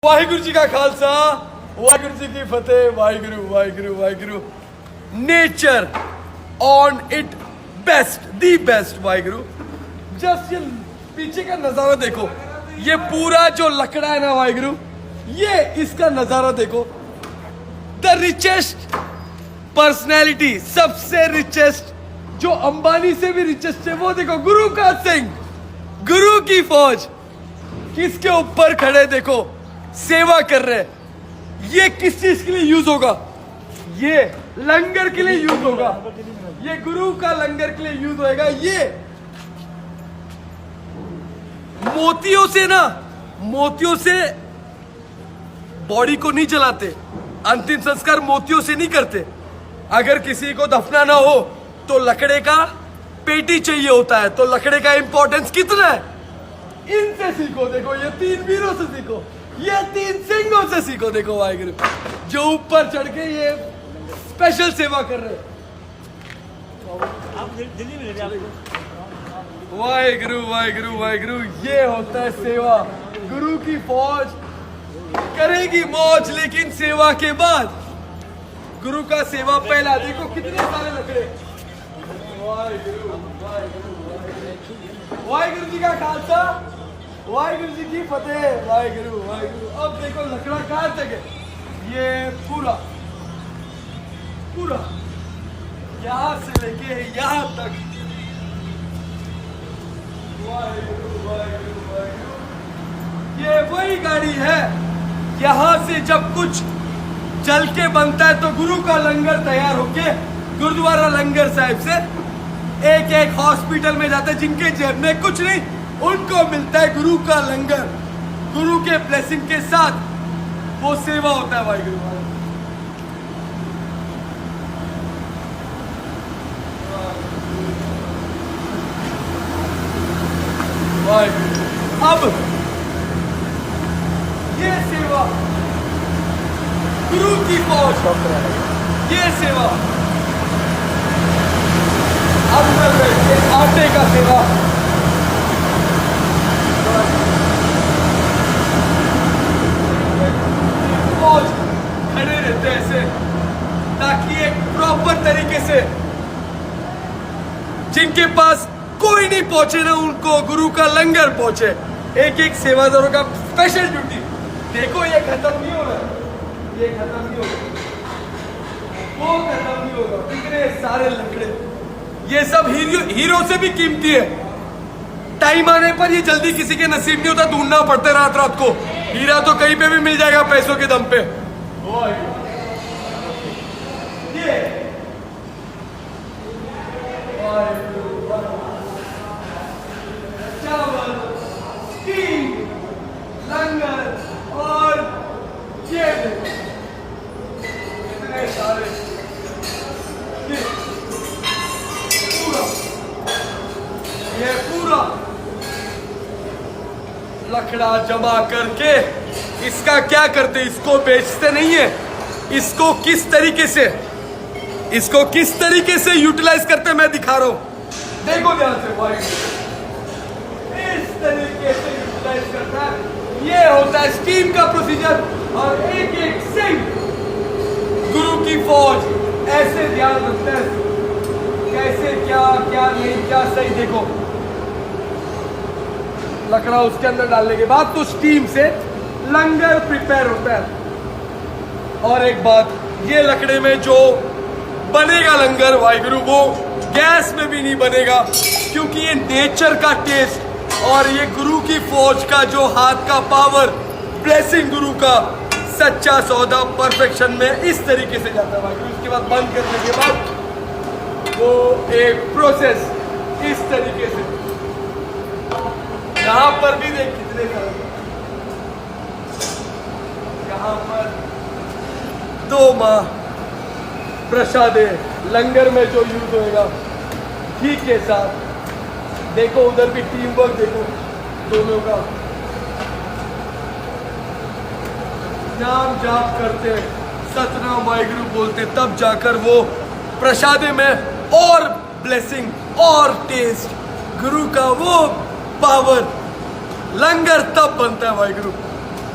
वाहिगुरु जी का खालसा, वाहिगुरु जी की फतेह। Waheguru Waheguru Waheguru. Nature on it best, the best. Waheguru just ये पीछे का नजारा देखो, ये पूरा जो लकड़ा है ना वाहिगुरु, ये इसका नजारा देखो। द रिचेस्ट पर्सनैलिटी, सबसे रिचेस्ट, जो अंबानी से भी रिचेस्ट है, वो देखो गुरु का सिंह, गुरु की फौज किसके ऊपर खड़े देखो, सेवा कर रहे हैं। ये किस चीज के लिए यूज होगा? ये लंगर के लिए यूज होगा, ये गुरु का लंगर के लिए यूज होएगा। ये मोतियों से ना, मोतियों से बॉडी को नहीं जलाते, अंतिम संस्कार मोतियों से नहीं करते। अगर किसी को दफनाना हो तो लकड़े का पेटी चाहिए होता है। तो लकड़े का इंपॉर्टेंस कितना है, इनसे सीखो। देखो ये तीन वीरों से सीखो, ये तीन सिंहों से सीखो। देखो वाहिगुरु जो ऊपर चढ़ के ये स्पेशल सेवा कर रहे हैं। वाहिगुरु वाहिगुरु वाहिगुरु, ये होता है सेवा। गुरु की फौज करेगी मौज, लेकिन सेवा के बाद गुरु का सेवा पहला। देखो कितने सारे लकड़े। वाहिगुरु वाहिगुरु वाहिगुरु, वाहिगुरु जी का खालसा, वाहिगुरु जी की फतेह। वाहिगुरु वाहिगुरु। अब देखो लकड़ा कहाँ तक है, ये पूरा पूरा यहाँ से लेके यहाँ तक। वाहिगुरु वाहिगुरु वाहिगुरु, ये वही गाड़ी है। यहाँ से जब कुछ जल के बनता है तो गुरु का लंगर तैयार होके गुरुद्वारा लंगर साहिब से एक एक हॉस्पिटल में जाते हैं, जिनके जेब में कुछ नहीं, उनको मिलता है गुरु का लंगर। गुरु के ब्लेसिंग के साथ वो सेवा होता है। वाहिगुरु वाहिगुरु। अब ये सेवा गुरु की फौज, ये सेवा। अब आटे का सेवा, खड़े रहते हैं ऐसे, ताकि एक प्रॉपर तरीके से जिनके पास कोई नहीं पहुंचे ना, उनको गुरु का लंगर पहुंचे। एक एक सेवादारों का स्पेशल ड्यूटी। देखो ये खत्म नहीं हो रहा, ये खत्म नहीं हो रहा, वो खत्म नहीं होगा। कितने सारे लकड़े, ये सब हीरो से भी कीमती है। टाइम आने पर ये जल्दी किसी के नसीब नहीं होता, ढूंढना पड़ता है रात रात को। हीरा तो कहीं पे भी मिल जाएगा पैसों के दम पे। ये चावल, स्टीम, लंगर और ये इतने सारे, ये पूरा लकड़ा जमा करके इसका क्या करते, इसको बेचते नहीं है, इसको किस तरीके से यूटिलाइज करते मैं दिखा रहा हूं। देखो ध्यान से, इस तरीके से यूटिलाइज करता है। ये होता है स्टीम का प्रोसीजर। और एक एक सिंह गुरु की फौज ऐसे ध्यान रखते हैं, कैसे क्या क्या नहीं, क्या सही। देखो लकड़ा उसके अंदर डालने के बाद तो स्टीम से लंगर प्रिपेयर होता है। और एक बात, ये लकड़े में जो बनेगा लंगर वाहिगुरु, वो गैस में भी नहीं बनेगा, क्योंकि ये नेचर का टेस्ट और ये गुरु की फौज का जो हाथ का पावर, ब्लेसिंग गुरु का सच्चा सौदा परफेक्शन में इस तरीके से जाता है वाहिगुरु। उसके बाद बंद करने के बाद वो एक प्रोसेस इस तरीके से। यहाँ पर भी देख कितने सारे, यहाँ पर 2 माह प्रसादे लंगर में जो यूज होएगा घी के साथ। देखो उधर भी टीम वर्क देखो दोनों का। नाम जाप करते, सतनाम वाहिगुरु बोलते, तब जाकर वो प्रसादे में और ब्लेसिंग और टेस्ट, गुरु का वो पावर, लंगर तब बनता है वाहिगुरु।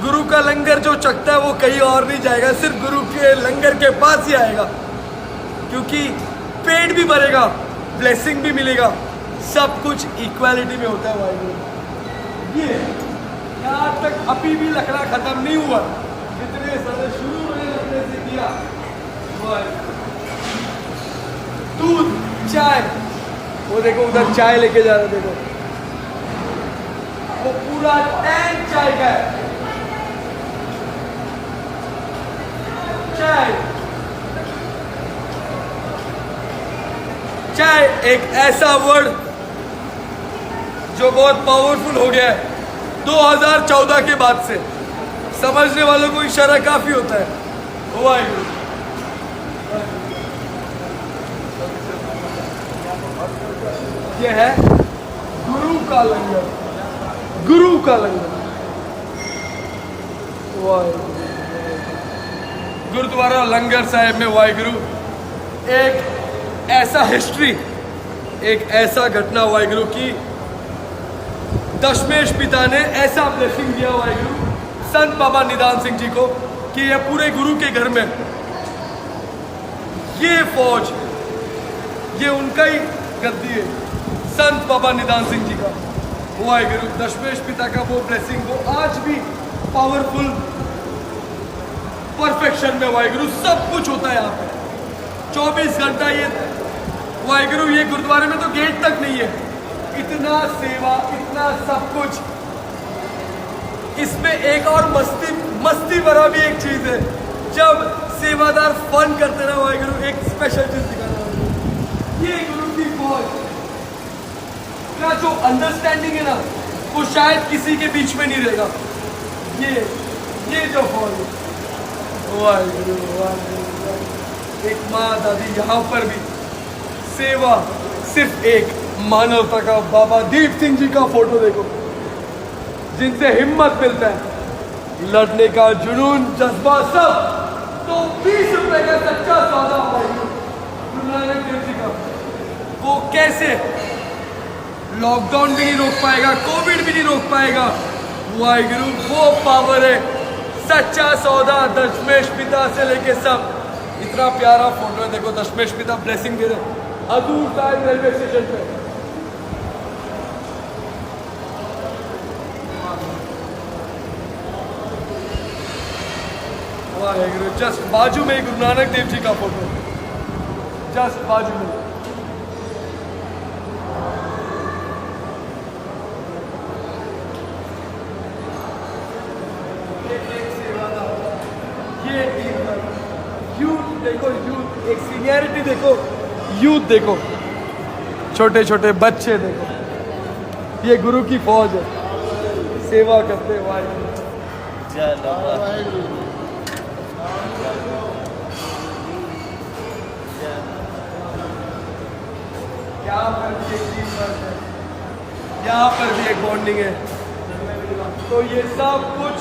गुरु का लंगर जो चखता है वो कहीं और नहीं जाएगा, सिर्फ गुरु के लंगर के पास ही आएगा, क्योंकि पेट भी भरेगा, ब्लेसिंग भी मिलेगा, सब कुछ इक्वालिटी में होता है वाहिगुरु। ये यहाँ तक अभी भी लकड़ा खत्म नहीं हुआ, जितने सारे शुरू में लकड़े से किया। दूध, चाय, वो देखो उधर चाय लेके जा रहा है, देखो वो पूरा टैंक चाय का है। चाय, चाय एक ऐसा वर्ड जो बहुत पावरफुल हो गया है 2014 के बाद से। समझने वालों को इशारा काफी होता है। वाहिगुरु, ये है गुरु का लंगर, गुरु का लंगर। वाहिगुरु, गुरुद्वारा लंगर साहिब में वाहिगुरु एक ऐसा हिस्ट्री, एक ऐसा घटना वाहिगुरु की दशमेश पिता ने ऐसा ब्लेसिंग दिया वाहिगुरु संत बाबा निधान सिंह जी को कि ये पूरे गुरु के घर में ये फौज, ये उनका ही गद्दी है, संत बाबा निधान सिंह जी का। वाहिगुरु दशमेश पिता का वो ब्लेसिंग वो आज भी पावरफुल, परफेक्शन में वाहिगुरु सब कुछ होता है यहाँ पे 24 घंटा। ये वाहिगुरु ये गुरुद्वारे में तो गेट तक नहीं है, इतना सेवा, इतना सब कुछ। इसमें एक और मस्ती भरा भी एक चीज है, जब सेवादार फन करते ना वाहिगुरु, एक स्पेशल चीज दिखाना। ये गुरु की फौज का जो अंडरस्टैंडिंग है ना, वो शायद किसी के बीच में नहीं रहेगा। ये जो फौज है वाहिगुरु, वाहिगुरु, एक माँ दादी, यहाँ पर भी सेवा, सिर्फ एक मानवता का बाबा दीप सिंह जी का फोटो देखो, जिनसे हिम्मत मिलता है, लड़ने का जुनून, जज्बा, सब। तो 20 रुपए का सच्चा सौदा गुरु नानक देव जी का, वो कैसे लॉकडाउन भी नहीं रोक पाएगा, कोविड भी नहीं रोक पाएगा। वाहिगुरु वो पावर है, सच्चा सौदा, दशमेश पिता से लेके सब। इतना प्यारा फोटो है, देखो दशमेश पिता ब्लेसिंग दे रहे हजूर साहिब रेलवे स्टेशन पे। वाहिगुरु जस्ट बाजू में गुरु नानक देव जी का फोटो, जस्ट बाजू में। ये यूथ देखो, यूथ एक सीनियरिटी देखो, यूथ देखो, छोटे छोटे बच्चे देखो, ये गुरु की फौज है, सेवा करते। वाहिगुरु यहाँ पर भी एक टीम वर्क है, यहाँ पर भी एक बॉन्डिंग है। तो ये सब कुछ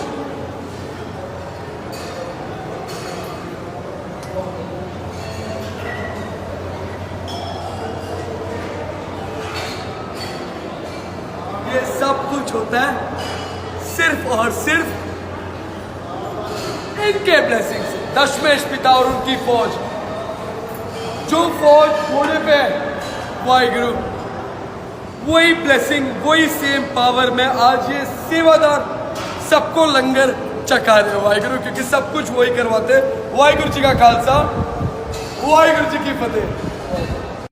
होता है सिर्फ और सिर्फ इनके ब्लेसिंग से। दशमेश पिता और उनकी फौज, जो फौज घोड़े पे वाहिगुरु, वही ब्लेसिंग, वही सेम पावर में आज ये सेवादार सबको लंगर चखा रहे वाहिगुरु, क्योंकि सब कुछ वही करवाते। वाहिगुरु जी का खालसा, वाहिगुरु जी की फतेह।